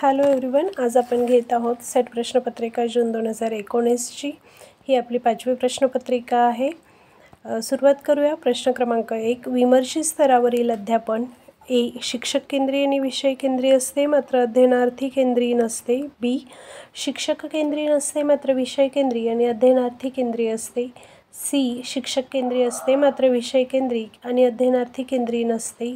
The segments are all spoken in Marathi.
हॅलो एव्हरीवन, आज आपण घेत आहोत सेट प्रश्नपत्रिका जून 2019ची। ही आपली 5वी प्रश्नपत्रिका आहे। सुरुवात करूया। प्रश्न क्रमांक 1, विमर्शी स्तरावरील अध्यापन ए. शिक्षक केंद्रीय आणि विषय केंद्रीय असते मात्र अध्ययनार्थी केंद्रीय नसते। बी. शिक्षक केंद्रीय नसते मात्र विषय केंद्रीय आणि अध्ययनार्थी केंद्रीय असते। सी. शिक्षक केंद्रीय असते मात्र विषय केंद्रीय आणि अध्ययनार्थी केंद्रीय नसते।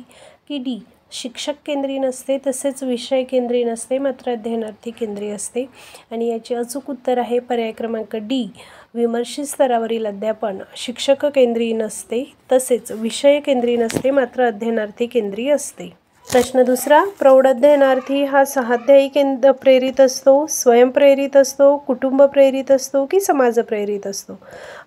की डी. शिक्षक केंद्रीय नसते तसेच विषय केंद्रीय नसते मात्र अध्ययनार्थी केंद्रीय असते। आणि याचे अचूक उत्तर आहे पर्याय क्रमांक डी, विमर्शी स्तरावरील अध्यापन शिक्षक केंद्रीय नसते तसेच विषय केंद्रीय नसते मात्र अध्ययनार्थी केंद्रीय असते। प्रश्न दुसरा, प्रौढ अध्ययनार्थी हा सहाध्यायी प्रेरित असतो, स्वयंप्रेरित असतो, कुटुंब प्रेरित असतो की समाज प्रेरित असतो।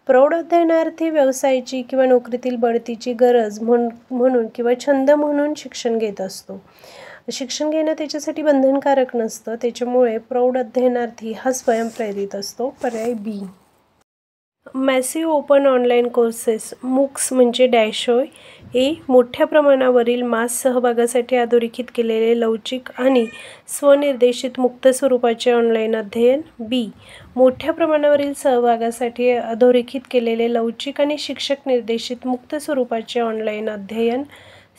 प्रौढ अध्ययनार्थी व्यवसायाची किंवा नोकरीतील बढतीची गरज म्हणून किंवा छंद म्हणून शिक्षण घेत असतो। शिक्षण घेणं त्याच्यासाठी बंधनकारक नसतं, त्याच्यामुळे प्रौढ अध्ययनार्थी हा स्वयंप्रेरित असतो। पर्याय B. Massive open online courses MOOCs म्हणजे डॅश होय। ए. मोठ्या प्रमाणावरील मास सहभागासाठी अधोरेखित केलेले लवचिक आणि स्वनिर्देशित मुक्त स्वरूपाचे ऑनलाईन अध्ययन। बी. मोठ्या प्रमाणावरील सहभागासाठी अधोरेखित केलेले लवचिक आणि शिक्षक निर्देशित मुक्त स्वरूपाचे ऑनलाईन अध्ययन।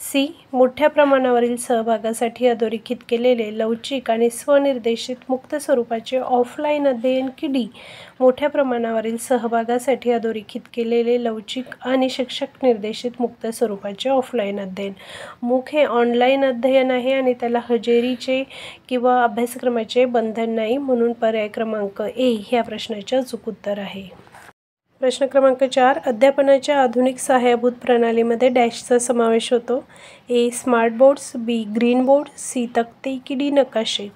सी. मोठ्या प्रमाणावरील सहभागासाठी अधोरेखित केलेले लवचिक आणि स्वनिर्देशित मुक्त स्वरूपाचे ऑफलाईन अध्ययन। की डी. मोठ्या प्रमाणावरील सहभागासाठी अधोरेखित केलेले लवचिक आणि शिक्षक निर्देशित मुक्त स्वरूपाचे ऑफलाईन अध्ययन। मूक हे ऑनलाईन अध्ययन आहे आणि त्याला हजेरीचे किंवा अभ्यासक्रमाचे बंधन नाही, म्हणून पर्याय क्रमांक ए ह्या प्रश्नाचे अचूक उत्तर आहे। प्रश्न क्रमांक 4, अध्यापनाच्या आधुनिक सहाय्यभूत प्रणालीमध्ये डॅशचा समावेश होतो। A. Smart boards, B. Green board, C. तक्ते की डी. नकाशे।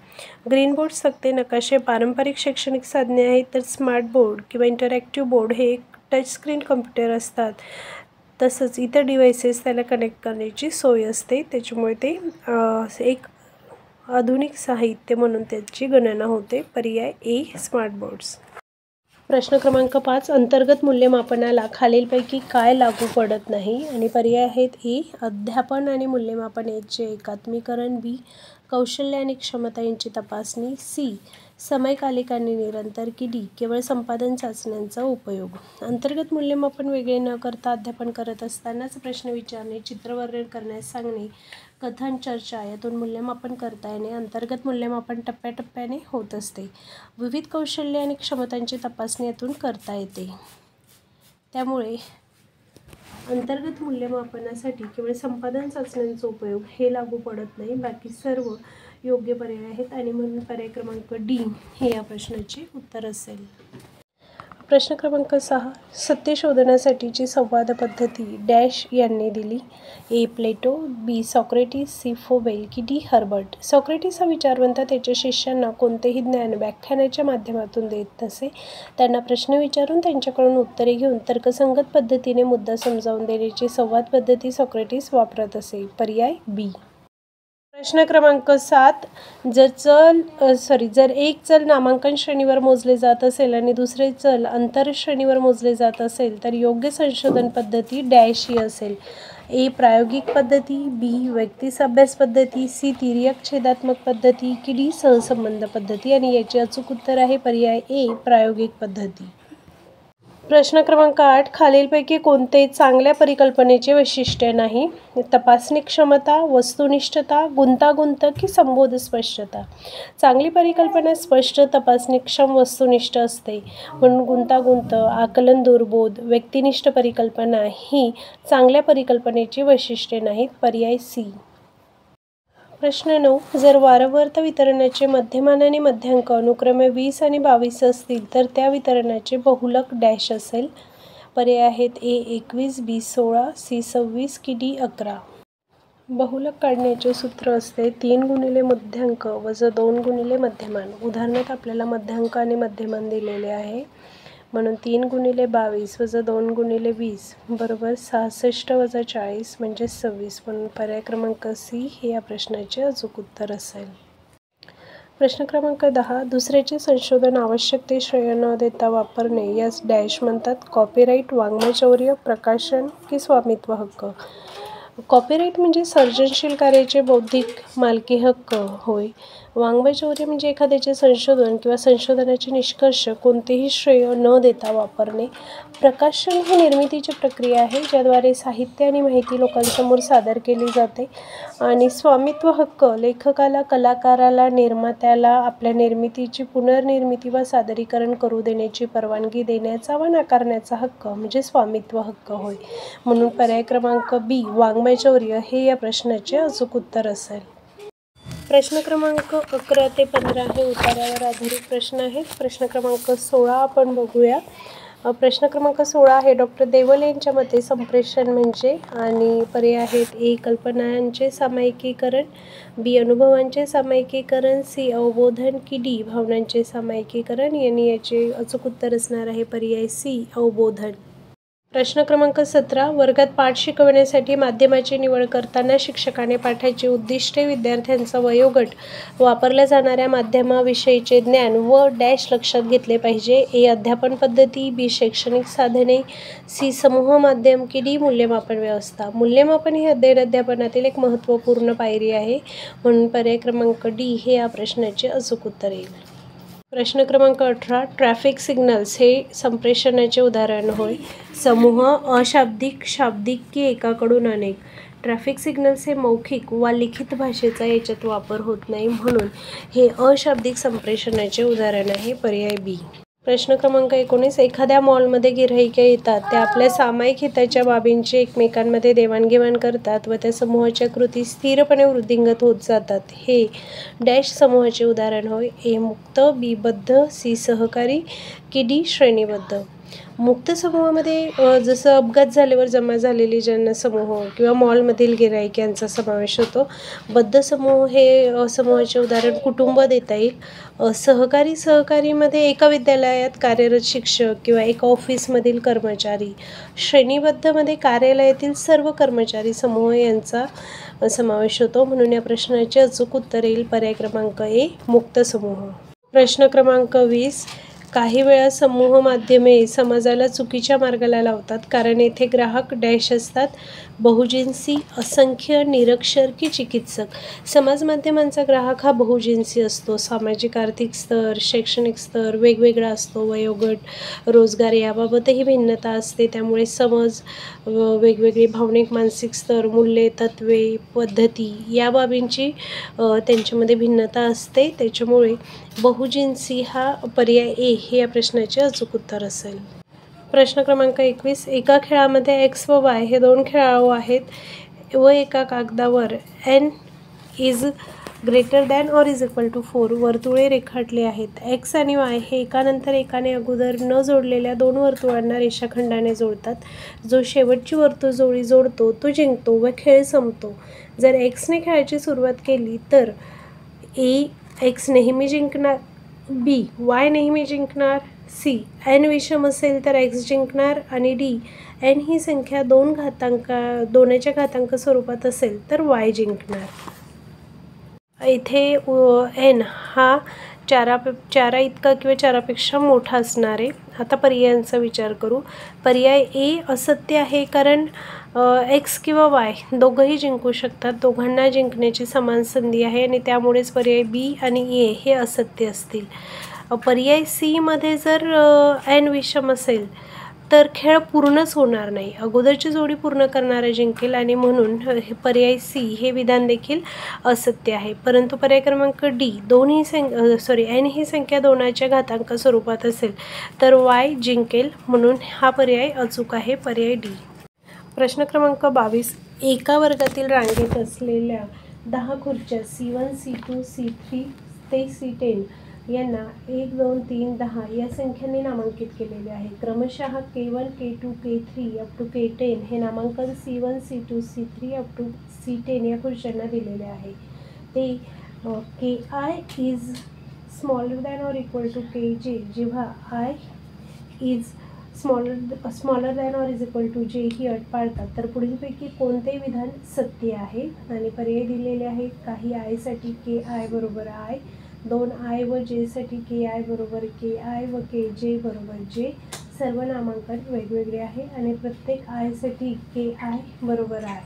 ग्रीन बोर्ड्स, तक्ते, नकाशे पारंपरिक शैक्षणिक साधने आहेत, तर स्मार्ट बोर्ड किंवा इंटरॅक्टिव्ह बोर्ड हे एक टचस्क्रीन कम्प्युटर असतात। तसंच इतर डिव्हाइसेस त्याला कनेक्ट करण्याची सोय असते, त्याच्यामुळे ते एक आधुनिक साहित्य म्हणून त्याची गणना होते। पर्याय ए. Smart boards. प्रश्न क्रमांक 5, अंतर्गत मूल्यमापनाला खालीलपैकी काय लागू पडत नाही? आणि पर्याय आहेत ए. अध्यापन आणि मूल्यमापन यांचे एकात्मीकरण, बी. कौशल्य आणि क्षमता यांची तपासणी, सी. समयकालिक आणि निरंतर, की डी. केवळ संपादन चाचण्यांचा उपयोग। अंतर्गत मूल्यमापन वेगळे न करता अध्यापन करत असतानाच प्रश्न विचारणे, चित्रवर्णन करण्यास सांगणे, कथन, चर्चा यातून मूल्यमापन करता येणे। अंतर्गत मूल्यमापन टप्प्याटप्प्याने होत असते। विविध कौशल्य आणि क्षमतांची तपासणी यातून करता येते, त्यामुळे अंतर्गत मूल्यमापनासाठी केवळ संपादन चाचण्यांचा उपयोग हे लागू पडत नाही, बाकी सर्व योग्य पर्याय आहेत आणि म्हणून पर्याय क्रमांक डी हे या प्रश्नाचे उत्तर असेल। प्रश्न क्रमांक 6, सत्य शोधण्यासाठीची संवाद पद्धती डॅश यांनी दिली? ए. प्लेटो, बी. Socrates, C. फोबेल की डी. हर्बर्ट। सॉक्रेटिस हा विचारवंत त्याच्या शिष्यांना कोणतेही ज्ञान व्याख्यानाच्या माध्यमातून देत नसे, त्यांना प्रश्न विचारून त्यांच्याकडून उत्तरे घेऊन तर्कसंगत पद्धतीने मुद्दा समजावून देण्याची संवाद पद्धती सॉक्रेटिस वापरत असे। पर्याय बी। प्रश्न क्रमांक 7, जर एक चल नामांकन श्रेणीवर मोजले जात असेल आणि दुसरे चल अंतर श्रेणीवर मोजले जात असेल तर योग्य संशोधन पद्धती डॅश ही असेल? ए. प्रायोगिक पद्धती, बी. व्यक्तिस अभ्यास पद्धती, सी. तिर्यक छेदात्मक पद्धती की डी. सहसंबंध पद्धती। आणि याचे अचूक उत्तर आहे पर्याय ए. प्रायोगिक पद्धती। प्रश्न क्रमांक 8, खालीलपैकी कोणते चांगल्या परिकल्पनेचे वैशिष्ट्य नाही? तपासणी क्षमता, वस्तुनिष्ठता, गुंतागुंत की संबोध स्पष्टता। चांगली परिकल्पना स्पष्ट, तपासणीक्षम, वस्तुनिष्ठ असते, म्हणून गुंतागुंत, आकलन दुर्बोध, व्यक्तिनिष्ठ परिकल्पना ही चांगल्या परिकल्पनेची वैशिष्ट्ये नाहीत। पर्याय सी। प्रश्न 9, जर वारंवारता वितरणाचे मध्यमान आणि मध्यांक अनुक्रमे 20 आणि 22 असतील तर त्या वितरणाचे बहुलक डॅश असेल? पर्याय आहेत ए. 21, बी. 16, सी. 26 की डी. 11। बहुलक काढण्याचे सूत्र असते 3 गुणिले मध्यांक वजा 2 गुणिले मध्यमान। उदाहरणार्थ आपल्याला मध्यांक आणि मध्यमान दिलेले आहे, म्हणून 3 गुणिले 22 वजा 2 गुणिले 20 बरोबर 66 वजा 40 म्हणजे 26, म्हणून पर्याय क्रमांक सी हे या प्रश्नाचे अचूक उत्तर असेल। प्रश्न क्रमांक 10, दुसऱ्याचे संशोधन आवश्यक ते श्रेय न देता वापरणे यास डॅश म्हणतात? कॉपीराइट, वाङ्मयचौर्य, प्रकाशन की स्वामित्व हक्क। कॉपीराइट म्हणजे सर्जनशील कार्याचे बौद्धिक मालकी हक्क होय। वाङ्मयचौर्य म्हणजे एखाद्याचे संशोधन किंवा संशोधनाचे निष्कर्ष कोणतेही श्रेय न देता वापरणे. प्रकाशन ही निर्मितीची प्रक्रिया आहे ज्याद्वारे साहित्य आणि माहिती लोकांसमोर सादर केली जाते. आणि स्वामित्व हक्क लेखकाला, कलाकाराला, निर्मात्याला आपल्या निर्मितीची पुनर्निर्मिती व सादरीकरण करू देण्याची परवानगी देण्याचा व नाकारण्याचा हक्क म्हणजे स्वामित्व हक्क होय. म्हणून पर्याय क्रमांक बी वाङ्मयचौर्य हे या प्रश्नाचे अचूक उत्तर असेल. प्रश्न क्रमांक 11 ते 15 हे उत्तरावर आधारित प्रश्न आहेत. प्रश्न क्रमांक 16 आपण बघूया. प्रश्न क्रमांक 16 आहे डॉक्टर देवल यांच्या मते संप्रेषण म्हणजे, आणि पर्याय आहेत ए कल्पनांचे सामायिकीकरण, बी अनुभवांचे सामायिकीकरण, सी अवबोधन की डी भावनांचे सामायिकीकरण. यांनी याचे अचूक उत्तर असणार आहे पर्याय सी अवबोधन. प्रश्न क्रमांक 17 वर्गात पाठ शिकवण्यासाठी माध्यमाची निवड करताना शिक्षकाने पाठाची उद्दिष्टे, विद्यार्थ्यांचा वयोगट, वापरल्या जाणाऱ्या माध्यमाविषयीचे ज्ञान व डॅश लक्षात घेतले पाहिजे. ए अध्यापन पद्धती, बी शैक्षणिक साधने, सी समूह माध्यम की डी मूल्यमापन व्यवस्था. मूल्यमापन ही अध्ययन अध्यापनातील एक महत्त्वपूर्ण पायरी आहे. म्हणून पर्याय क्रमांक डी हे या प्रश्नाचे अचूक उत्तर येईल. प्रश्न क्रमांक 18 ट्रॅफिक सिग्नल्स हे संप्रेषणाचे उदाहरण होय. समूह, अशाब्दिक, शाब्दिक की एकाकडून अनेक. ट्रॅफिक सिग्नल्स हे मौखिक वा लिखित भाषेचा याच्यात वापर होत नाही म्हणून हे अशाब्दिक संप्रेषणाचे उदाहरण आहे पर्याय बी. प्रश्न क्रमांक 19 एखाद्या मॉलमध्ये गिऱ्हाईके येतात. ते आपल्या सामायिक हिताच्या बाबींची एकमेकांमध्ये देवाणघेवाण करतात व त्या समूहाच्या कृती स्थिरपणे वृद्धिंगत होत जातात. हे डॅश समूहाचे उदाहरण होय. ए मुक्त, बी बद्ध, सी सहकारी की डी श्रेणीबद्ध. मुक्त समूहामध्ये जसं अपघात झाल्यावर जमा झालेली ज्यांना समूह किंवा मॉलमधील गिऱ्हाईक यांचा समावेश होतो. बद्ध समूह हे समूहाचे उदाहरण कुटुंब देता येईल. सहकारीमध्ये एका विद्यालयात कार्यरत शिक्षक किंवा एका ऑफिसमधील कर्मचारी. श्रेणीबद्धमध्ये कार्यालयातील सर्व कर्मचारी समूह यांचा समावेश होतो. म्हणून या प्रश्नाचे अचूक उत्तर येईल पर्याय क्रमांक ए मुक्त समूह. प्रश्न क्रमांक 20 काही वेळा समूह माध्यमे समाजाला चुकीच्या मार्गाला लावतात कारण येथे ग्राहक डॅश असतात. बहुजिन्सी, असंख्य, निरक्षर की चिकित्सक. समाज माध्यमांचा ग्राहक हा बहुजिन्सी असतो. सामाजिक आर्थिक स्तर, शैक्षणिक स्तर वेगवेगळा असतो. वयोगट, रोजगार याबाबतही भिन्नता असते. त्यामुळे समज, वेगवेगळे भावनिक मानसिक स्तर, मूल्ये, तत्त्वे, पद्धती या बाबींची त्यांच्यामध्ये भिन्नता असते. त्याच्यामुळे बहुजिन्सी हा पर्याय ए हे या प्रश्नाचे अचूक उत्तर असेल. प्रश्न क्रमांक 21 एका खेळामध्ये एक्स व वाय हे दोन खेळाडू आहेत व एका कागदावर n is greater than or is equal to 4 वर्तुळे रेखाटली आहेत. एक्स आणि वाय हे एकानंतर एकाने अगोदर न जोडलेल्या दोन वर्तुळांना रेषाखंडाने जोडतात. जो शेवटची वर्तुळजोडी जोडतो तो जिंकतो व खेळ संपतो. जर एक्सने खेळाची सुरुवात केली तर ए एक्स नेहमी जिंकणार, बी वाय नेहमी जिंकणार, सी एन विषम असेल तर एक्स जिंकणार आणि डी एन ही संख्या दोनाच्या घातांक स्वरूपात असेल तर वाय जिंकणार. इथे एन हा चारा इतका किंवा चारापेक्षा मोठा असणार आहे. आता पर्यायांचा विचार करू. पर्याय ए असत्य आहे कारण एक्स किंवा वाय दोघंही जिंकू शकतात. दोघांना जिंकण्याची समान संधी आहे आणि त्यामुळेच पर्याय बी आणि ए हे असत्य असतील. पर्याय सी मध्ये जर एन विषम असेल तर खेळ पूर्णच होणार नाही. अगोदरची जोडी पूर्ण करणारा जिंकेल आणि म्हणून पर्याय सी हे विधान देखील असत्य आहे. परंतु पर्याय क्रमांक डी एन ही संख्या दोनाच्या घातांक स्वरूपात असेल तर वाय जिंकेल. म्हणून हा पर्याय अचूक आहे पर्याय डी. प्रश्न क्रमांक 22 एका वर्गातील रांगेत असलेल्या 10 खुर्च्या C1, C2, C3 ते C10 यांना 1, 2, 3, 10 या संख्यांनी नामांकित केलेले आहे. क्रमशः K1, K2, K3 up to K10 हे नामांकन C1, C2, C3 up to C10 या खुर्च्यांना दिलेले आहे. ते Ki is smaller than or equal to Kj जेव्हा I is smaller than or is equal to J ही अट पाळतात तर पुढीलपैकी कोणते विधान सत्य आहे. आणि पर्याय दिलेले आहेत. काही आयसाठी Ki बरोबर I, 2 I व जेसाठी Ki बरोबर Ki व Kj बरोबर J. सर्व नामांकन वेगवेगळे आहे आणि प्रत्येक आयसाठी Ki बरोबर I.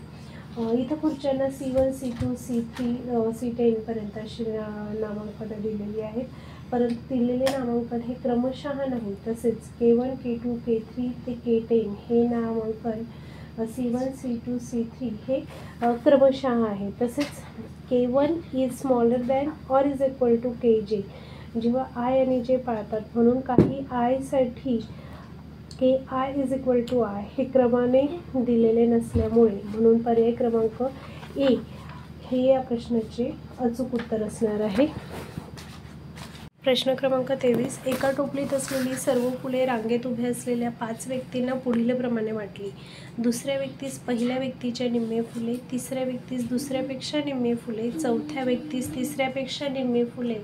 इथं पुढच्यांना C1 C2 C3 C10 पर्यंत अशी नामांकनं दिलेली आहेत, परंतु दिलेले नामांकन हे क्रमशः नाही. तसेच K1 K2 K3 ते K10 हे नामांकन C1 C2 C3 हे क्रमशः आहे. तसेच K1 is smaller than or is equal to KJ जेव्हा I आणि J पाळतात, म्हणून काही आयसाठी KI is equal to I हे क्रमाने दिलेले नसल्यामुळे म्हणून पर्याय क्रमांक A हे या प्रश्नाचे अचूक उत्तर असणार आहे. प्रश्न क्रमांक 23. एका टोपलीत असलेली सर्व फुले रांगेत उभ्या असलेल्या 5 व्यक्तींना पुढील प्रमाणे वाटली. दुसऱ्या व्यक्तीस पहिल्या व्यक्तीच्या निम्मे फुले, तिसऱ्या व्यक्तीस दुसऱ्यापेक्षा निम्मे फुले, चौथ्या व्यक्तीस तिसऱ्यापेक्षा निम्मे फुले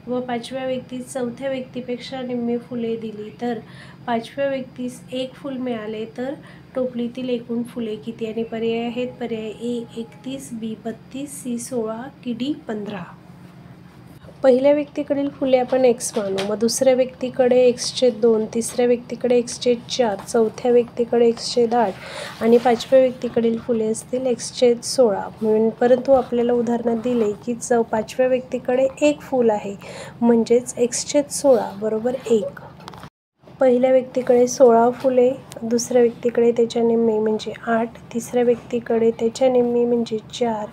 व पाचव्या व्यक्तीस चौथ्या व्यक्तीपेक्षा निम्मे फुले दिली, तर पाचव्या व्यक्तीस 1 फूल मिळाले तर टोपलीतील एकूण फुले किती? आणि पर्याय आहेत. पर्याय A 31, B 32, C 16 की D 15. पहिल्या व्यक्तीकडील फुले आपण x मानू, मग दुसऱ्या व्यक्तीकडे x/2, तिसऱ्या व्यक्तीकडे x/4, चौथ्या व्यक्तीकडे x/8 आणि पाचव्या व्यक्तीकडील फुले असतील x/16. म्हणून परंतु आपल्याला उदाहरणात दिले की पाचव्या व्यक्तीकडे 1 फूल आहे, म्हणजेच x/16 बरोबर 1. पहिल्या व्यक्तीकडे 16 फुले, दुसऱ्या व्यक्तीकडे त्याच्या निम्मे म्हणजे 8, तिसऱ्या व्यक्तीकडे त्याच्या निम्मे म्हणजे 4,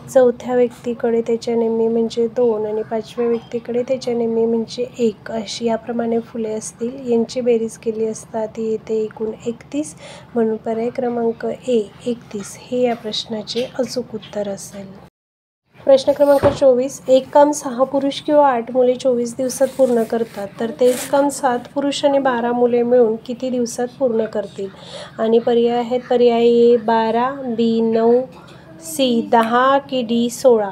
चौथ्या व्यक्तीकडे त्याच्या निम्मे म्हणजे 2 आणि पाचव्या व्यक्तीकडे त्याच्या निम्मे म्हणजे 1 अशी याप्रमाणे फुले असतील. यांची बेरीज केली असता ती येते एकूण 31. म्हणून पर्याय क्रमांक A 31 हे या प्रश्नाचे अचूक उत्तर असेल. प्रश्न क्रमांक 24. एक काम 6 पुरुष किंवा 8 मुले 24 दिवसात पूर्ण करतात, तर तेच काम 7 पुरुष आणि 12 मुले मिळून किती दिवसात पूर्ण करतील? आणि पर्याय आहेत. पर्याय A 12, B 9, C 10 की D 16.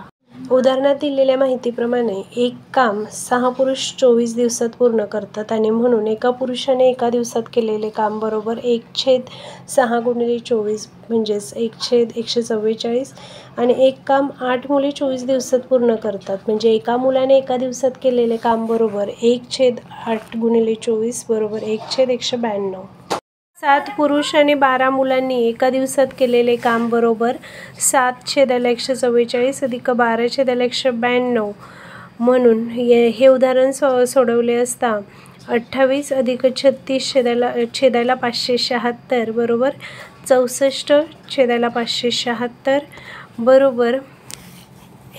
उदाहरणात दिलेल्या माहितीप्रमाणे एक काम 6 पुरुष 24 दिवसात पूर्ण करतात आणि म्हणून एका पुरुषाने एका दिवसात केलेले काम बरोबर 1/6 गुणिले 24 म्हणजेच 1/144 आणि एक काम 8 मुले 24 दिवसात पूर्ण करतात, म्हणजे एका मुलाने एका दिवसात केलेले काम बरोबर 1/8 गुणिले 24 बरोबर 1/192. 7 पुरुष आणि 12 मुलांनी एका दिवसात केलेले काम बरोबर 7/144 अधिक 12/192. म्हणून हे उदाहरण सोडवले असता 28 अधिक 36 छेदायला 576 बरोबर 64 छेदायला 576 बरोबर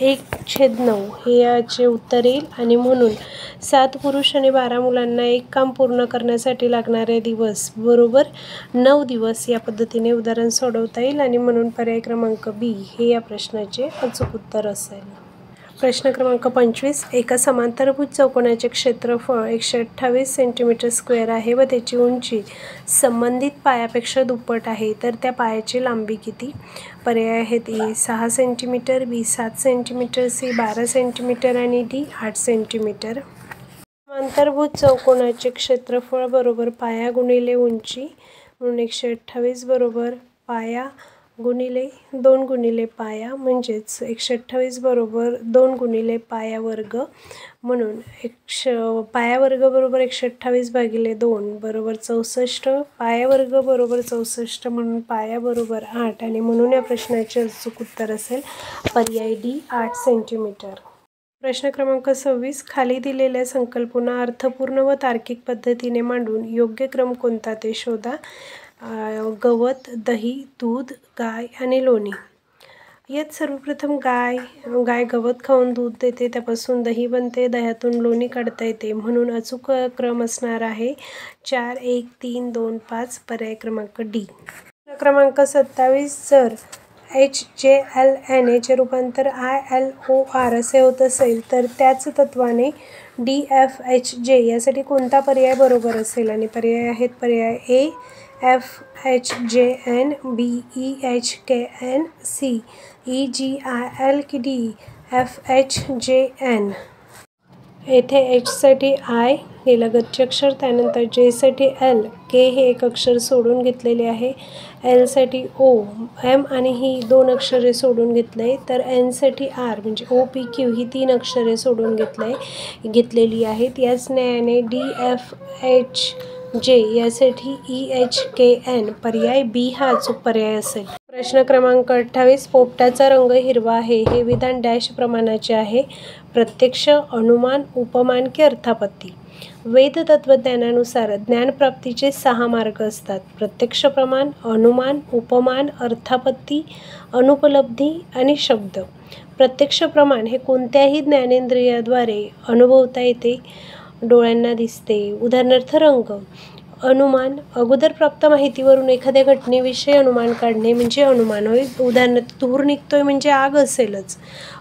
1/9 हे याचे उत्तर येईल. आणि म्हणून 7 पुरुष आणि 12 मुलांना एक काम पूर्ण करण्यासाठी लागणारे दिवस बरोबर 9 दिवस या पद्धतीने उदाहरण सोडवता येईल. आणि म्हणून पर्याय क्रमांक B हे या प्रश्नाचे अचूक उत्तर असेल. प्रश्न क्रमांक 25. एका समांतरभुज चौकोनाचे क्षेत्रफळ 128 cm² आहे व त्याची उंची संबंधित पायापेक्षा दुप्पट आहे, तर त्या पायाची लांबी किती? पर्याय आहेत. A 6 cm, B 7 cm, C 12 cm आणि D 8 cm. समांतरभुज चौकोनाचे क्षेत्रफळ बरोबर पाया गुणिले उंची, म्हणून 128 बरोबर पाया गुणिले 2 गुणिले पाया म्हणजेच 128 बरोबर 2 गुणिले पाया वर्ग, म्हणून पाया वर्ग बरोबर 128 भागिले 2 बरोबर 64, पाया वर्ग बरोबर 64 म्हणून पाया बरोबर 8 आणि म्हणून या प्रश्नाचे अचूक उत्तर असेल पर्याय D 8 cm. प्रश्न क्रमांक 26. खाली दिलेल्या संकल्पना अर्थपूर्ण व तार्किक पद्धतीने मांडून योग्य क्रम कोणता ते शोधा. गवत, दही, दूध, गाय आणि लोणी. यात सर्वप्रथम गाय गवत खाऊन दूध देते, त्यापासून दही बनते, दह्यातून लोणी काढता येते, म्हणून अचूक क्रम असणार आहे 4 1 3 2 5 पर्याय क्रमांक D. क्रमांक 27. जर HJLN चे रूपांतर ILOR असे होत असेल तर त्याच तत्वाने DFHJ यासाठी कोणता पर्याय बरोबर असेल? आणि पर्याय आहेत. पर्याय A FHJN, B EHKN, C EGIL की D FHJN. येथे H साठी I हे लगतचे अक्षर, त्यानंतर J साठी L, K हे एक अक्षर सोडून घेतलेले आहे, L साठी O, M आणि ही 2 अक्षरे सोडून घेतले, तर N साठी R म्हणजे OPQ ही 3 अक्षरे सोडून घेतलेली आहेत. याच न्यायाने DFHJ यासाठी EHKN पर्याय B हा अचूक पर्याय असेल. प्रश्न क्रमांक 28. पोपटाचा रंग हिरवा आहे हे विधान डॅश प्रमाणाचे आहे? प्रत्यक्ष, अनुमान, उपमान की अर्थापत्ती? वेद तत्वज्ञानानुसार ज्ञानप्राप्तीचे 6 मार्ग असतात: प्रत्यक्ष प्रमाण, अनुमान, उपमान, अर्थापत्ती, अनुपलब्धी आणि शब्द. प्रत्यक्ष प्रमाण हे कोणत्याही ज्ञानेंद्रियाद्वारे अनुभवता येते, डोळ्यांना दिसते, उदाहरणार्थ रंग. अनुमान अगोदर प्राप्त माहितीवरून एखाद्या घटनेविषयी अनुमान काढणे म्हणजे अनुमान होय, उदाहरणार्थ धूर निघतोय म्हणजे आग असेलच.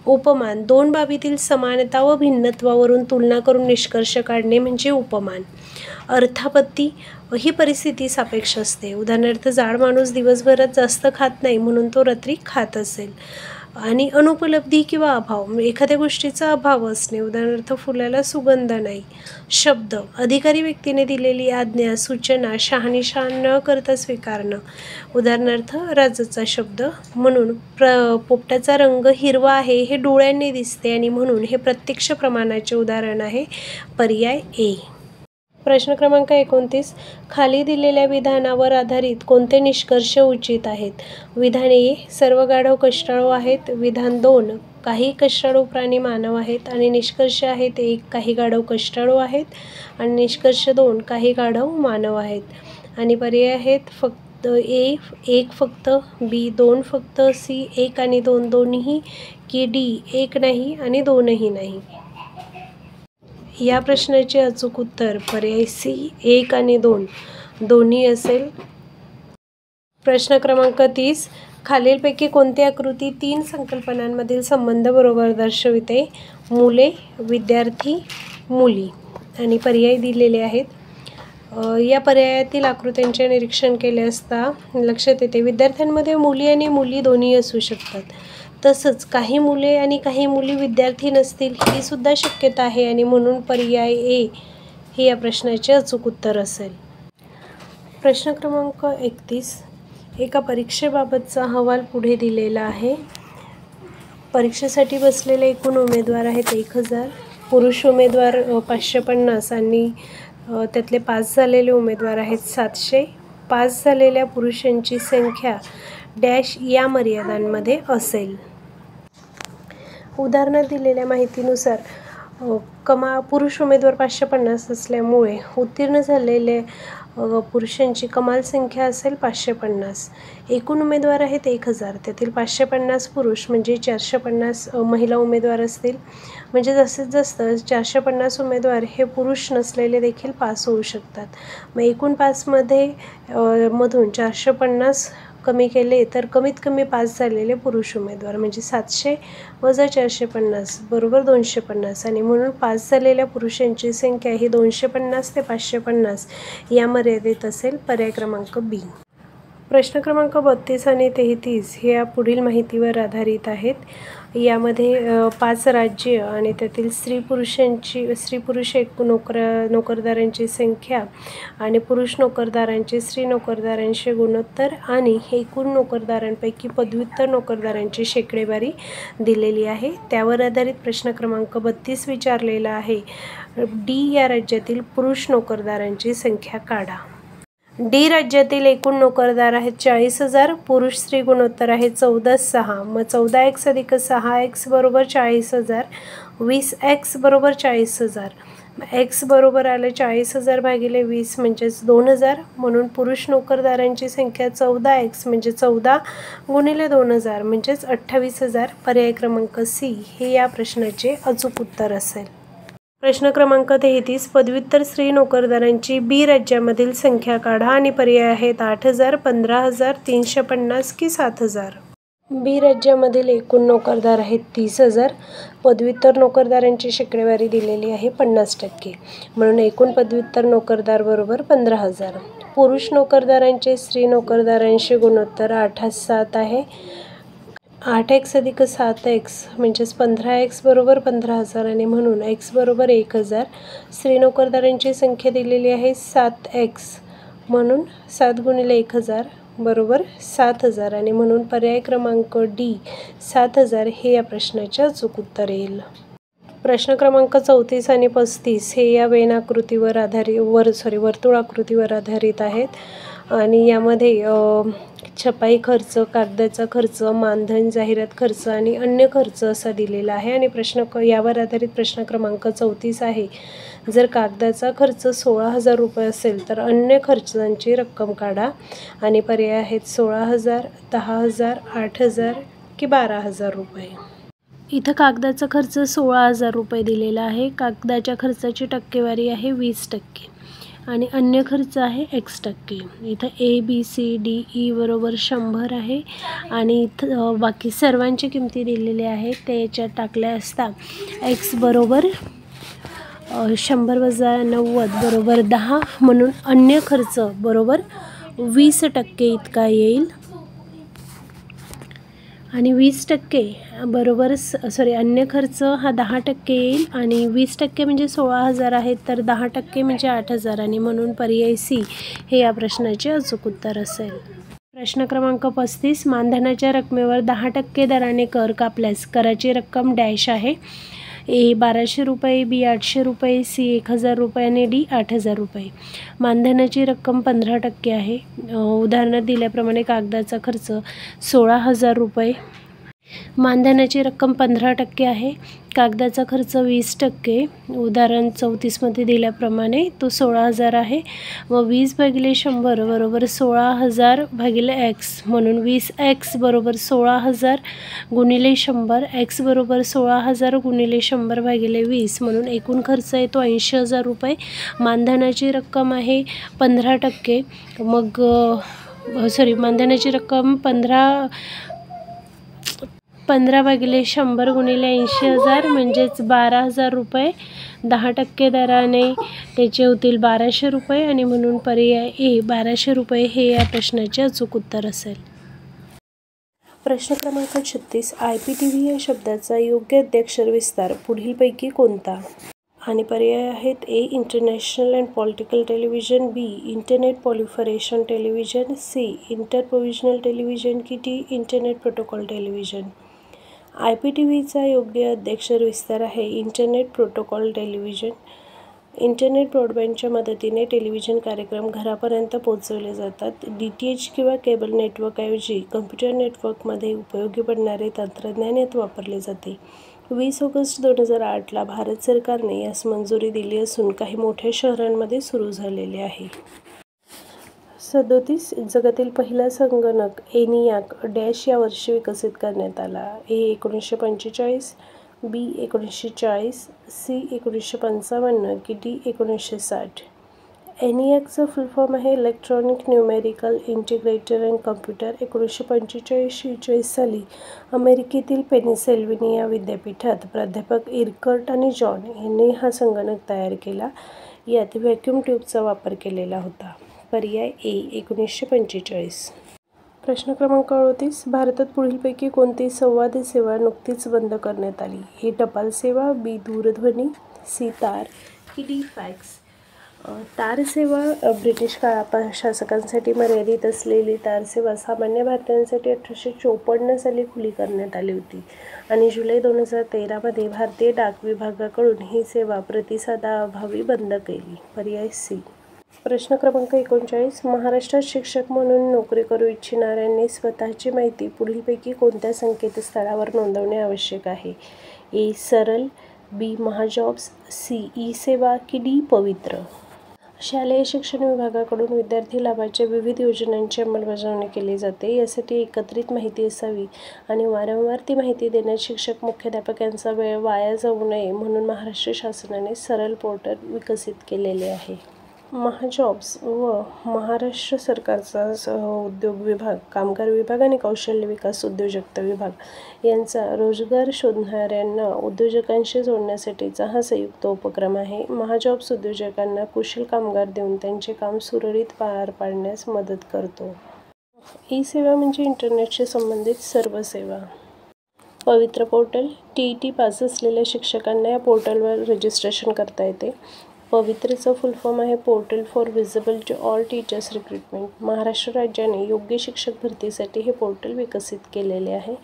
उपमान 2 बाबीतील समानता व भिन्नत्वावरून तुलना करून निष्कर्ष काढणे म्हणजे उपमान. अर्थापत्ती ही परिस्थिती सापेक्ष असते, उदाहरणार्थ जाड माणूस दिवसभरात जास्त खात नाही म्हणून तो रात्री खात असेल. आणि अनुपलब्धी किंवा अभाव एखाद्या गोष्टीचा अभाव असणे, उदाहरणार्थ फुलाला सुगंध नाही. शब्द अधिकारी व्यक्तीने दिलेली आज्ञा, सूचना शहानिशा न करता स्वीकारणं, उदाहरणार्थ राजाचा शब्द. म्हणून पोपटाचा रंग हिरवा आहे हे डोळ्यांनी दिसते आणि म्हणून हे प्रत्यक्ष प्रमाणाचे उदाहरण आहे, पर्याय ए. प्रश्न क्रमांक 29. खाली दिलेल्या विधानावर आधारित कोणते निष्कर्ष उचित आहेत? विधान ए. सर्व गाढव कष्टाळू आहेत. विधान 2. काही कष्टाळू प्राणी मानव आहेत. आणि निष्कर्ष आहेत 1. काही गाढव कष्टाळू आहेत. आणि निष्कर्ष 2. काही गाढव मानव आहेत. आणि पर्याय आहेत फक्त ए 1 फक्त, बी 2 फक्त, सी 1 आणि 2 दोन्ही, की डी 1 नाही आणि 2ही नाही. या प्रश्नाचे अचूक उत्तर पर्याय सी 1 आणि 2 दोन्ही असेल. प्रश्न क्रमांक 30. खालीलपैकी कोणती आकृती 3 संकल्पनांमधील संबंध बरोबर दर्शविते? मुले, विद्यार्थी, मुली. आणि पर्याय दिलेले आहेत. या पर्यायातील आकृत्यांचे निरीक्षण केले असता लक्षात येते विद्यार्थ्यांमध्ये मुली आणि मुली दोन्ही असू शकतात. तसंच काही मुले आणि काही मुली विद्यार्थी नसतील ही सुद्धा शक्यता आहे आणि म्हणून पर्याय ए हे या प्रश्नाचे अचूक उत्तर असेल. प्रश्न क्रमांक 31. एका परीक्षेबाबतचा अहवाल पुढे दिलेला आहे. परीक्षेसाठी बसलेले एकूण उमेदवार आहेत 1000. पुरुष उमेदवार 550 आणि त्यातले पास झालेले उमेदवार आहेत 700. पास झालेल्या पुरुषांची संख्या डॅश या मर्यादांमध्ये असेल. उदाहरणात दिलेल्या माहितीनुसार पुरुष उमेदवार 550 असल्यामुळे उत्तीर्ण झालेले पुरुषांची कमाल संख्या असेल 550. एकूण उमेदवार आहेत 1000. त्यातील 550 पुरुष म्हणजे 450 महिला उमेदवार असतील. म्हणजे जास्तीत जास्त 450 उमेदवार हे पुरुष नसलेले देखील पास होऊ शकतात. मग एकूण पासमध्ये मधून 450 कमी केले तर कमीत कमी पास झालेले पुरुष उमेदवार म्हणजे 700 वजा 450 बरोबर 250. आणि म्हणून पास झालेल्या पुरुषांची संख्या ही 250 ते 550 या मर्यादेत असेल. पर्याय क्रमांक बी. प्रश्न क्रमांक 32 आणि 33 हे या पुढील माहितीवर आधारित आहेत. यामध्ये 5 राज्य आणि त्यातील स्त्री पुरुष नोकरदारांची संख्या आणि पुरुष नोकरदारांचे स्त्री नोकरदारांचे गुणोत्तर आणि एकूण नोकरदारांपैकी पदव्युत्तर नोकरदारांची शेकडेवारी दिलेली आहे. त्यावर आधारित प्रश्न क्रमांक 32 विचारलेला आहे. डी या राज्यातील पुरुष नोकरदारांची संख्या काढा. डी राज्यातील एकूण नोकरदार आहेत 40,000. पुरुष स्त्री गुणोत्तर आहे 14:6. मग 14x अधिक 6x बरोबर 40,000. 20x बरोबर 40,000. x बरोबर आलं 40,000 भागिले 20 म्हणजेच 2000. म्हणून पुरुष नोकरदारांची संख्या 14x म्हणजे 14 गुणिले 2000 म्हणजेच 28,000. पर्याय क्रमांक सी हे या प्रश्नाचे अचूक उत्तर असेल. प्रश्न क्रमांक 33. पदव्युत्तर स्त्री नोकरदारांची बी राज्यामधील संख्या काढा आणि पर्याय आहेत 8,000, 15,000, 350 की 7,000. बी राज्यामधील एकूण नोकरदार आहेत 30,000. पदव्युत्तर नोकरदारांची शेकडेवारी दिलेली आहे 50%. म्हणून एकूण पदव्युत्तर नोकरदार बरोबर 15,000. पुरुष नोकरदारांचे स्त्री नोकरदारांशी गुणोत्तर 8:7 आहे. 8x अधिक 7x म्हणजेच 15x बरोबर 15,000 आणि म्हणून x बरोबर 1,000. स्त्री नोकरदारांची संख्या दिलेली आहे 7x म्हणून 7 गुणिले 1,000 बरोबर 7,000 आणि म्हणून पर्याय क्रमांक डी 7,000 हे या प्रश्नाचे अचूक उत्तर येईल. प्रश्न क्रमांक 34 आणि 35 हे या वेनाकृतीवर वर्तुळाकृतीवर आधारित आहेत आणि यामध्ये छपाई खर्च, कागदाचा खर्च, मानधन, जाहिरात खर्च आणि अन्य खर्च असा दिलेला आहे आणि यावर आधारित प्रश्न क्रमांक 34 आहे. जर कागदाचा खर्च 16,000 रुपये असेल तर अन्य खर्चांची रक्कम काढा आणि पर्याय आहेत 16,000, 10,000, 8,000 की 12,000 रुपये. इथं कागदाचा खर्च 16,000 रुपये दिलेला आहे. कागदाच्या खर्चाची टक्केवारी आहे 20% आणि अन्य खर्च आहे X%. इथं ABCDE बरोबर 100 आहे आणि इथं बाकी सर्वांची किमती दिलेल्या आहेत ते याच्यात टाकल्या असता X बरोबर 100 वजा 90 बरोबर 10 म्हणून अन्य खर्च बरोबर 20% इतका येईल आणि 20% बरोबर अन्य खर्च हा 10% येईल आणि 20% म्हणजे 16,000 आहेत तर 10% म्हणजे 8,000 आणि म्हणून पर्याय C हे या प्रश्नाचे अचूक उत्तर असेल. प्रश्न क्रमांक 35 मानधनाच्या रकमेवर 10% दराने कर कापल्यास कराची रक्कम डॅश आहे. A 1,200 रुपये, B 800 रुपये, C 1,000 रुपये आणि D 8,000 रुपये. मानधनाची रक्कम 15% आहे. उदाहरणात दिल्याप्रमाणे कागदाचा खर्च 16,000 रुपये. मानधनाची रक्कम 15% आहे. कागदाचा खर्च 20%. उदाहरण 34मध्ये दिल्याप्रमाणे तो 16,000 आहे. व 20/100 बरोबर 16,000 भागिले X म्हणून 20X बरोबर 16,000 गुणिले 100. X बरोबर 16,000 गुणिले 100 भागिले 20 म्हणून एकूण खर्च येतो 80,000 रुपये. मानधनाची रक्कम आहे 15%. मानधनाची रक्कम 15/100 गुणिले 80,000 म्हणजेच 12,000 रुपये. 10% दराने त्याचे होतील 1,200 रुपये आणि म्हणून पर्याय A 1,200 रुपये हे या प्रश्नाचे अचूक उत्तर असेल. प्रश्न क्रमांक 36 IPTV या शब्दाचा योग्य अद्याक्षर विस्तार पुढीलपैकी कोणता? आणि पर्याय आहेत A international and political television, B internet proliferation television, C interprovisional television की D इंटरनेट प्रोटोकॉल टेलिव्हिजन. IPTVचा योग्य अद्याक्षर विस्तार आहे इंटरनेट प्रोटोकॉल टेलिव्हिजन. इंटरनेट ब्रॉडबँडच्या मदतीने टेलिव्हिजन कार्यक्रम घरापर्यंत पोहोचवले जातात. DTH किंवा केबल नेटवर्कऐवजी कम्प्युटर नेटवर्कमध्ये उपयोगी पडणारे तंत्रज्ञान यात वापरले जाते. 20 ऑगस्ट 2008ला भारत सरकारने यास मंजुरी दिली असून काही मोठ्या शहरांमध्ये सुरू झालेले आहे. 37 जगातील पहिला संगणक ENIAC डॅश या वर्षी विकसित करण्यात आला. A 1945, B 1940, C 1955 की D 1960. ENIACचं फुल फॉर्म आहे electronic numerical integrator and computer. 1945-46 साली अमेरिकेतील पेनिसिल्व्हेनिया विद्यापीठात प्राध्यापक इरकर्ट आणि जॉन यांनी हा संगणक तयार केला. यात व्हॅक्यूम ट्यूबचा वापर केलेला होता. पर्याय A 1945. प्रश्न क्रमांक 38 भारतात पुढीलपैकी कोणती संवादी सेवा नुकतीच बंद करण्यात आली? A टपाल सेवा, B दूरध्वनी, C तार की D फॅक्स. तार सेवा ब्रिटिश शासकांसाठी मर्यादित असलेली तार सेवा सामान्य भारतीयांसाठी 1854 साली खुली करण्यात आली होती आणि जुलै 2013मध्ये भारतीय डाक विभागाकडून ही सेवा प्रतिसादाअभावी बंद केली. पर्याय C. प्रश्न क्रमांक 39 महाराष्ट्रात शिक्षक म्हणून नोकरी करू इच्छिणाऱ्यांनी स्वतःची माहिती पुढीलपैकी कोणत्या संकेतस्थळावर नोंदवणे आवश्यक आहे? A सरल, B महाजॉब्स, C ई-सेवा की D पवित्र. शालेय शिक्षण विभागाकडून विद्यार्थी लाभाच्या विविध योजनांची अंमलबजावणी केली जाते. यासाठी एकत्रित माहिती असावी आणि वारंवार ती माहिती देण्यात शिक्षक मुख्याध्यापक यांचा वेळ वाया जाऊ नये म्हणून महाराष्ट्र शासनाने सरल पोर्टल विकसित केलेले आहे. महाजॉब्स व महाराष्ट्र सरकारचा उद्योग विभाग, कामगार विभाग आणि कौशल्य विकास उद्योजकता विभाग यांचा रोजगार शोधणाऱ्यांना उद्योजकांशी जोडण्यासाठीचा हा संयुक्त उपक्रम आहे. महाजॉब्स उद्योजकांना कुशल कामगार देऊन त्यांचे काम सुरळीत पार पाडण्यास मदत करतो. ई-सेवा म्हणजे इंटरनेटशी संबंधित सर्व सेवा. पवित्र पोर्टल TET पास असलेल्या शिक्षकांना या पोर्टलवर रजिस्ट्रेशन करता येते. पवित्रचं फुल फॉर्म आहे portal for visible to all teachers recruitment. Maharashtra राज्याने योग्य शिक्षक भरतीसाठी हे पोर्टल विकसित केलेले आहे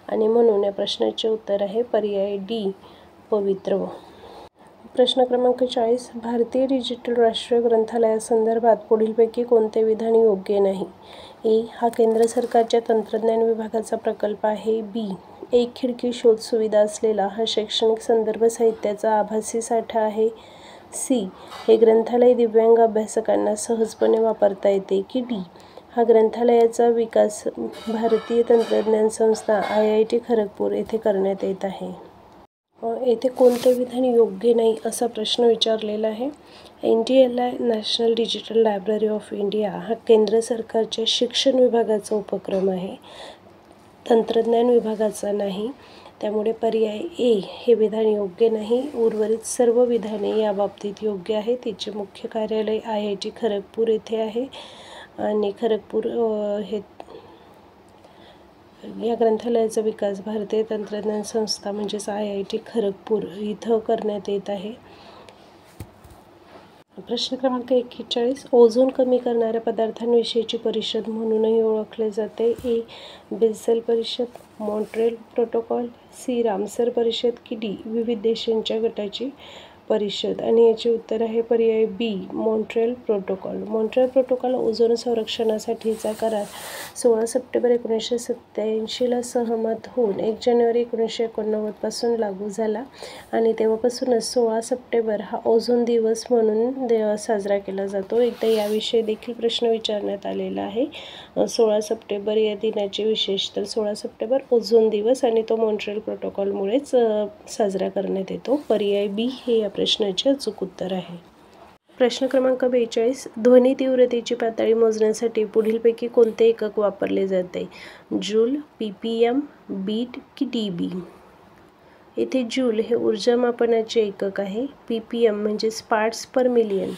आणि म्हणून या प्रश्नाचे उत्तर आहे पर्याय D पवित्र. प्रश्न क्रमांक 40. भारतीय डिजिटल राष्ट्रीय ग्रंथालयासंदर्भात पुढीलपैकी कोणते विधान योग्य नाही? ए. हा केंद्र सरकारच्या तंत्रज्ञान विभागाचा प्रकल्प आहे. बी. एक खिडकी शोध सुविधा असलेला हा शैक्षणिक संदर्भ साहित्याचा आभासी साठा आहे. सी. हे ग्रंथालय दिव्यांग अभ्यासकांना सहजपणे वापरता येते. की डी. हा ग्रंथालयाचा विकास भारतीय तंत्रज्ञान संस्था IIT खरगपूर येथे करण्यात येत आहे. येथे कोणते विधान योग्य नाही असा प्रश्न विचारलेला आहे. NDLI national digital library of India हा केंद्र सरकारच्या शिक्षण विभागाचा उपक्रम आहे, तंत्रज्ञान विभागाचा नाही. त्यामुळे पर्याय ए हे विधान योग्य नाही. उर्वरित सर्व विधाने याबाबतीत योग्य आहे. तिचे मुख्य कार्यालय IIT खरगपूर येथे आहे आणि खरगपूर हे या ग्रंथालयाचा विकास भारतीय तंत्रज्ञान संस्था म्हणजेच IIT खरगपूर इथं करण्यात येत आहे. प्रश्न क्रमांक 41. ओझोन कमी करणाऱ्या पदार्थांविषयीची परिषद म्हणूनही ओळखले जाते. ए. बेसेल परिषद, मॉन्ट्रियल प्रोटोकॉल, सी. रामसर परिषद, की डी. विविध देशांच्या गटाची परिषद. आणि याचे उत्तर आहे पर्याय B. Montreal protocol. Montreal protocol ozone संरक्षणासाठीचा करार 16 सप्टेंबर 1987ला सहमत होऊन 1 जानेवारी 1989 पासून लागू झाला आणि तेव्हापासूनच 16 सप्टेंबर हा ओझोन दिवस म्हणून साजरा केला जातो. एकदा याविषयी देखील प्रश्न विचारण्यात आलेला आहे. 16 सप्टेंबर या दिनाचे विशेष तर 16 सप्टेंबर ओझोन दिवस आणि तो मॉन्ट्रियल प्रोटोकॉलमुळेच साजरा करण्यात येतो. पर्याय बी हे या प्रश्नाचे अचूक उत्तर आहे. प्रश्न क्रमांक 42. ध्वनी तीव्रतेची पातळी मोजण्यासाठी पुढीलपैकी कोणते एकक वापरले जाते? जूल, PPM, बीट की DB? येथे जूल हे ऊर्जा मापनाचे एकक आहे. PPM म्हणजेच पार्ट्स पर मिलियन.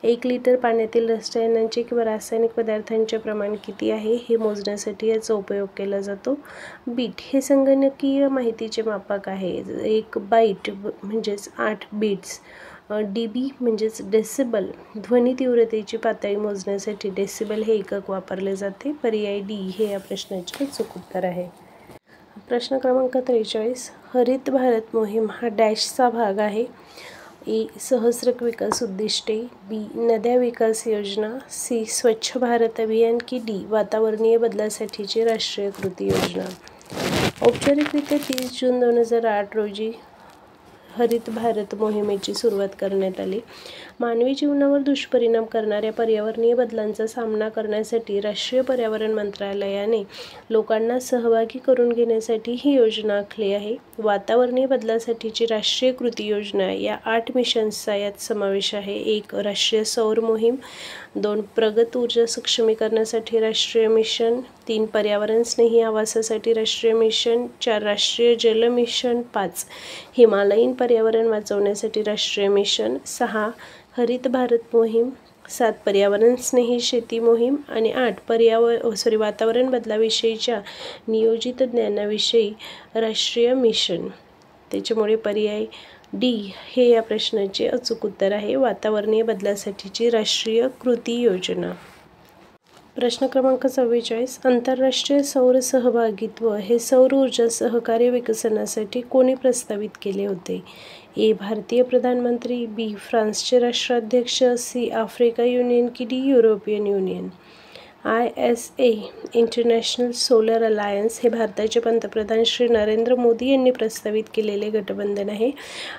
1 लिटर पाण्यातील रसायनांचे किंवा रासायनिक पदार्थांचे प्रमाण किती आहे हे मोजण्यासाठी याचा उपयोग केला जातो. बीट हे संगणकीय माहितीचे मापक आहे. 1 बाईट म्हणजेच 8 बीट्स. DB म्हणजेच डेसिबल. ध्वनी तीव्रतेची पातळी मोजण्यासाठी डेसिबल हे एकक वापरले जाते. पर्याय डी हे या प्रश्नाचे अचूक उत्तर आहे. प्रश्न क्रमांक 43. हरित भारत मोहीम हा डॅशचा भाग आहे. ए. सहस्रक विकास उद्दिष्टे, बी. नद्या विकास योजना, सी. स्वच्छ भारत अभियान, की डी. वातावरणीय बदलासाठीची राष्ट्रीय कृती योजना. औपचारिकरित्या 30 जून 2008 रोजी हरित भारत मोहिमेची सुरुवात करण्यात आली. मानवी जीवनावर दुष्परिणाम करणाऱ्या पर्यावरणीय बदलांचा सामना करण्यासाठी राष्ट्रीय पर्यावरण मंत्रालयाने लोकांना सहभागी करून घेण्यासाठी ही योजना आखली आहे. वातावरणीय बदलासाठीची राष्ट्रीय कृती योजना या 8 मिशन्सचा यात समावेश आहे. 1. राष्ट्रीय सौर मोहीम, 2. प्रगत ऊर्जा सक्षमीकरणासाठी राष्ट्रीय मिशन, 3. पर्यावरण स्नेही आवासासाठी राष्ट्रीय मिशन, 4. राष्ट्रीय जल मिशन, 5. हिमालयीन पर्यावरण वाचवण्यासाठी राष्ट्रीय मिशन, 6. हरित भारत मोहीम, 7. पर्यावरण स्नेही शेती मोहीम आणि 8. वातावरण बदलाविषयीच्या नियोजित ज्ञानाविषयी राष्ट्रीय मिशन. त्याच्यामुळे पर्याय डी हे या प्रश्नाचे अचूक उत्तर आहे. वातावरणीय बदलासाठीची राष्ट्रीय कृती योजना. प्रश्न क्रमांक 44. आंतरराष्ट्रीय सौर सहभागित्व हे सौर ऊर्जा सहकार्य विकसनासाठी कोणी प्रस्तावित केले होते? ए. भारतीय प्रधानमंत्री, बी. फ्रान्सचे राष्ट्राध्यक्ष, सी. आफ्रिका युनियन, की D. European union. ISA international solar alliance हे भारताचे पंतप्रधान श्री नरेंद्र मोदी यांनी प्रस्तावित केलेले गठबंधन आहे.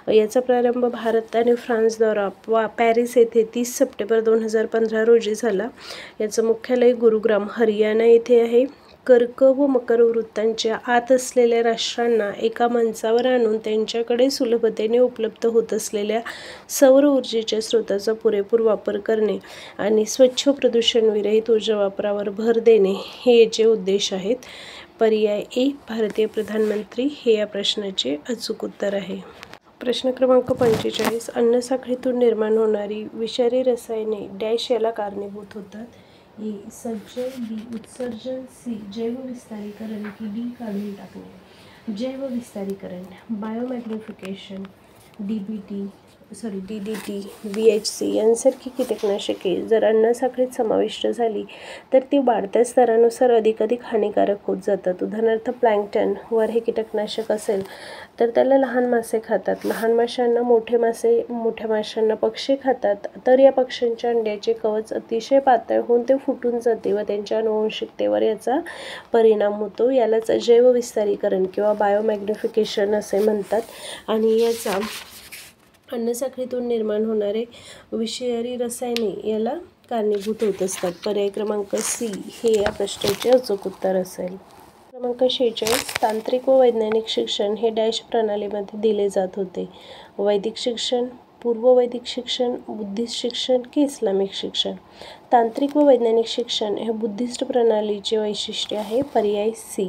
याचा प्रारंभ भारत आणि फ्रान्सद्वारा पॅरिस येथे 30 सप्टेंबर 2015 रोजी झाला. याचं मुख्यालय गुरुग्राम हरियाणा येथे आहे. कर्क व मकर वृत्तांच्या आत असलेल्या राष्ट्रांना एका मंचावर आणून त्यांच्याकडे सुलभतेने उपलब्ध होत असलेल्या सौर ऊर्जेच्या स्रोताचा पुरेपूर वापर करणे आणि स्वच्छ प्रदूषणविरहित ऊर्जा वापरावर भर देणे हे याचे उद्देश आहेत. पर्याय ए. भारतीय प्रधानमंत्री हे या प्रश्नाचे अचूक उत्तर आहे. प्रश्न क्रमांक 45. अन्नसाखळीतून निर्माण होणारी विषारी रसायने डॅश याला कारणीभूत होतात? ए. संचय, बी. उत्सर्जन, सी. जैव विस्तारीकरण, की डी. काढून टाकणे. जैव विस्तारीकरण, बायोमॅग्निफिकेशन, DBT, DDT, VHC यांसारखी कीटकनाशके जर अन्न साखळीत समाविष्ट झाली तर ती वाढत्या स्तरानुसार अधिकाधिक हानिकारक होत जातात. उदाहरणार्थ प्लँक्टन वर हे कीटकनाशक असेल तर त्याला लहान मासे खातात, लहान माशांना मोठे मासे, मोठ्या माशांना पक्षी खातात, तर या पक्ष्यांच्या अंड्याचे कवच अतिशय पातळ होऊन ते फुटून जाते व त्यांच्या अनुवंशिकतेवर याचा परिणाम होतो. यालाच जैवविस्तारीकरण किंवा बायोमॅग्निफिकेशन असे म्हणतात. आणि याचा अन्नसाखळीतून निर्माण होणारे विषारी रसायने याला कारणीभूत होत असतात. पर्याय क्रमांक C हे या प्रश्नाचे अचूक उत्तर असेल. क्रमांक 46 तांत्रिक व वैज्ञानिक शिक्षण हे डॅश प्रणालीमध्ये दिले जात होते. वैदिक शिक्षण, पूर्व वैदिक शिक्षण, बुद्धिस्ट शिक्षण की इस्लामिक शिक्षण. तांत्रिक व वैज्ञानिक शिक्षण हे बुद्धिस्ट प्रणालीचे वैशिष्ट्य आहे. पर्याय C.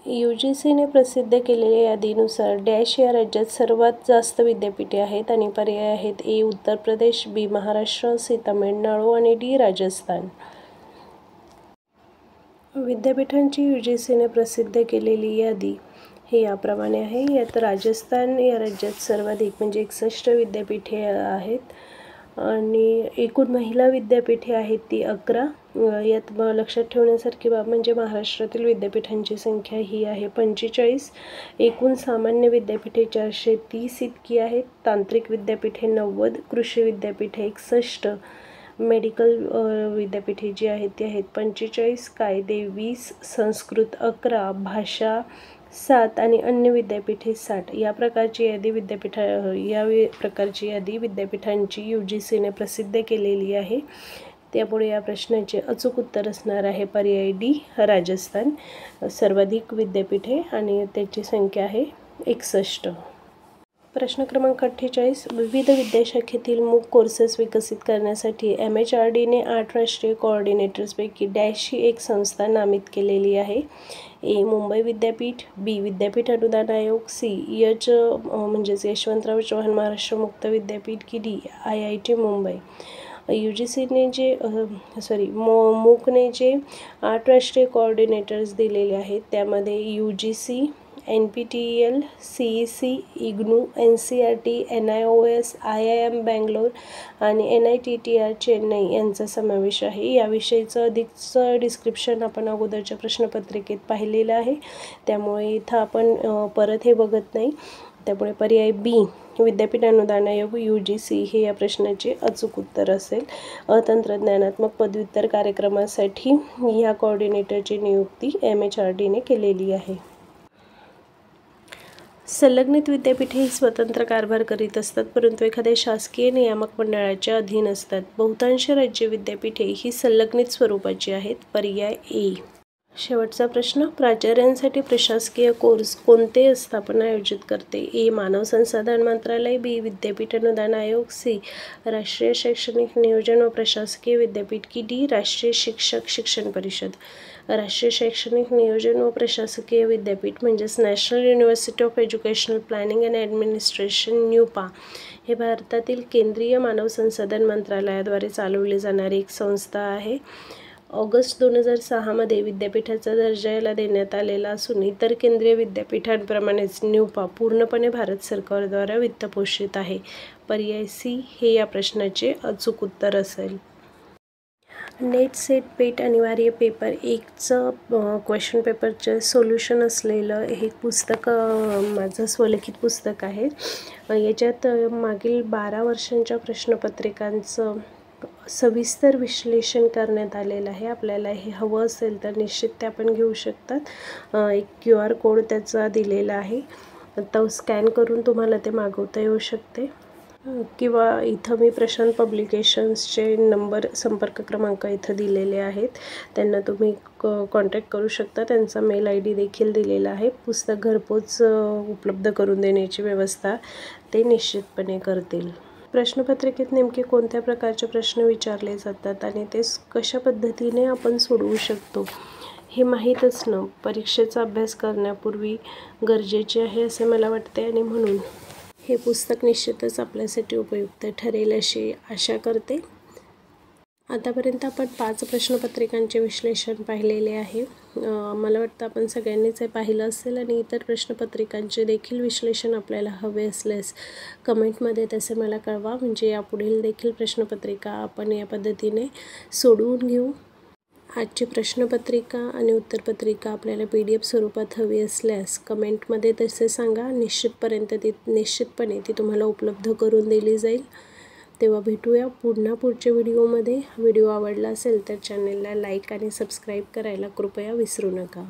UGCने प्रसिद्ध केलेल्या यादीनुसार डॅश या राज्यात सर्वात जास्त विद्यापीठे आहेत आणि पर्याय आहेत A. Uttar Pradesh, B. Maharashtra, C. Tamil Nadu आणि D. राजस्थान. विद्यापीठांची UGCने प्रसिद्ध केलेली यादी हे याप्रमाणे आहे. यात राजस्थान या राज्यात सर्वाधिक म्हणजे 61 विद्यापीठे आहेत आणि एकूण महिला विद्यापीठे आहेत ती 11. यात लक्षात ठेवण्यासारखी बाब म्हणजे महाराष्ट्रातील विद्यापीठांची संख्या ही आहे 45. एकूण सामान्य विद्यापीठे 430 इतकी आहेत. तांत्रिक विद्यापीठे 90, कृषी विद्यापीठे 61, मेडिकल विद्यापीठे जी आहेत ती आहेत 45, कायदे 20, संस्कृत 11, भाषा 7 आणि अन्य विद्यापीठे 60. या प्रकारची यादी विद्यापीठांची UGCने प्रसिद्ध केलेली आहे. त्यामुळे या प्रश्नाचे अचूक उत्तर असणार आहे पर्याय D. राजस्थान. सर्वाधिक विद्यापीठे आणि त्याची संख्या आहे 61. प्रश्न क्रमांक 48 विविध विद्याशाखेतील MOOC कोर्सेस विकसित करण्यासाठी MHRDने 8 राष्ट्रीय कोऑर्डिनेटर्सपैकी डॅश ही एक संस्था नामित केलेली आहे. A. मुंबई विद्यापीठ, B. विद्यापीठ अनुदान आयोग, C. म्हणजेच यशवंतराव चव्हाण महाराष्ट्र मुक्त विद्यापीठ की D. IIT मुंबई. UGCने MOOCने जे 8 राष्ट्रीय कोऑर्डिनेटर्स दिलेले आहेत त्यामध्ये UGC, NPTEL, CEC, IGNOU, NCERT, NIOS, IIM Bangalore आणि NITTR चेन्नई यांचा समावेश आहे. याविषयीचं अधिकचं डिस्क्रिप्शन आपण अगोदरच्या प्रश्नपत्रिकेत पाहिलेलं आहे, त्यामुळे इथं आपण परत हे बघत नाही. त्यामुळे पर्याय B. विद्यापीठ अनुदान आयोग UGC हे या प्रश्नाचे अचूक उत्तर असेल. तंत्रज्ञानात्मक पदव्युत्तर कार्यक्रमासाठी ह्या कोऑर्डिनेटरची नियुक्ती MHRDने केलेली आहे. संलग्नित विद्यापीठे ही स्वतंत्र कारभार करीत असतात परंतु एखाद्या शासकीय नियामक मंडळाच्या अधीन असतात. बहुतांश राज्य विद्यापीठे ही संलग्नित स्वरूपाची आहेत. पर्याय A. शेवटचा प्रश्न प्राचार्यांसाठी प्रशासकीय कोर्स कोणते आस्थापना आयोजित करते? A. मानव संसाधन मंत्रालय, B. विद्यापीठ अनुदान आयोग, C. राष्ट्रीय शैक्षणिक नियोजन व प्रशासकीय विद्यापीठ की D. राष्ट्रीय शिक्षक शिक्षण परिषद. राष्ट्रीय शैक्षणिक नियोजन व प्रशासकीय विद्यापीठ म्हणजेच national university of educational planning and administration NUPA हे भारतातील केंद्रीय मानव संसाधन मंत्रालयाद्वारे चालवली जाणारी एक संस्था आहे. ऑगस्ट 2006 विद्यापीठाचा दर्जा याला देण्यात आलेला असून इतर केंद्रीय विद्यापीठांप्रमाणेच NUPA पूर्णपणे भारत सरकारद्वारे वित्तपोषित आहे. पर्याय C हे या प्रश्नाचे अचूक उत्तर असेल. नेट सेट पेट अनिवार्य पेपर 1चं क्वेश्चन पेपरचे सोल्युशन असलेलं हे पुस्तक माझं स्वलिखित पुस्तक आहे. याच्यात मागील 12 वर्षांच्या प्रश्नपत्रिकांचं सविस्तर विश्लेषण करण्यात आलेलं आहे. आपल्याला हे हवं असेल तर निश्चित ते आपण घेऊ शकतात. एक QR कोड त्याचा दिलेला आहे, तो स्कॅन करून तुम्हाला ते मागवता येऊ शकते किंवा इथं मी प्रशांत पब्लिकेशन्सचे संपर्क क्रमांक इथं दिलेले आहेत, त्यांना तुम्ही कॉन्टॅक्ट करू शकता. त्यांचा मेल ID देखील दिलेला आहे. पुस्तक घरपोच उपलब्ध करून देण्याची व्यवस्था ते निश्चितपणे करतील. प्रश्नपत्रिकेत नेमके कोणत्या प्रकारचे प्रश्न विचारले जातात आणि ते कशा पद्धतीने आपण सोडवू शकतो हे माहीत असणं परीक्षेचा अभ्यास करण्यापूर्वी गरजेचे आहे असे मला वाटते आणि म्हणून हे पुस्तक निश्चितच आपल्यासाठी उपयुक्त ठरेल अशी आशा करते. आतापर्यंत आपण 5 प्रश्नपत्रिकांचे विश्लेषण पाहिलेले आहे. मला वाटतं आपण सगळ्यांनीच हे पाहिलं असेल आणि इतर प्रश्नपत्रिकांचे देखील विश्लेषण आपल्याला हवे असल्यास कमेंटमध्ये तसे मला कळवा, म्हणजे यापुढील देखील प्रश्नपत्रिका आपण या पद्धतीने सोडवून घेऊ. आजची प्रश्नपत्रिका आणि उत्तरपत्रिका आपल्याला PDF स्वरूपात हवी असल्यास कमेंटमध्ये तसे सांगा. निश्चितपणे ती तुम्हाला उपलब्ध करून दिली जाईल. तेव्हा भेटूया पुढच्या व्हिडिओमध्ये. व्हिडिओ आवडला असेल तर चॅनलला लाईक आणि सबस्क्राईब करायला कृपया विसरू नका.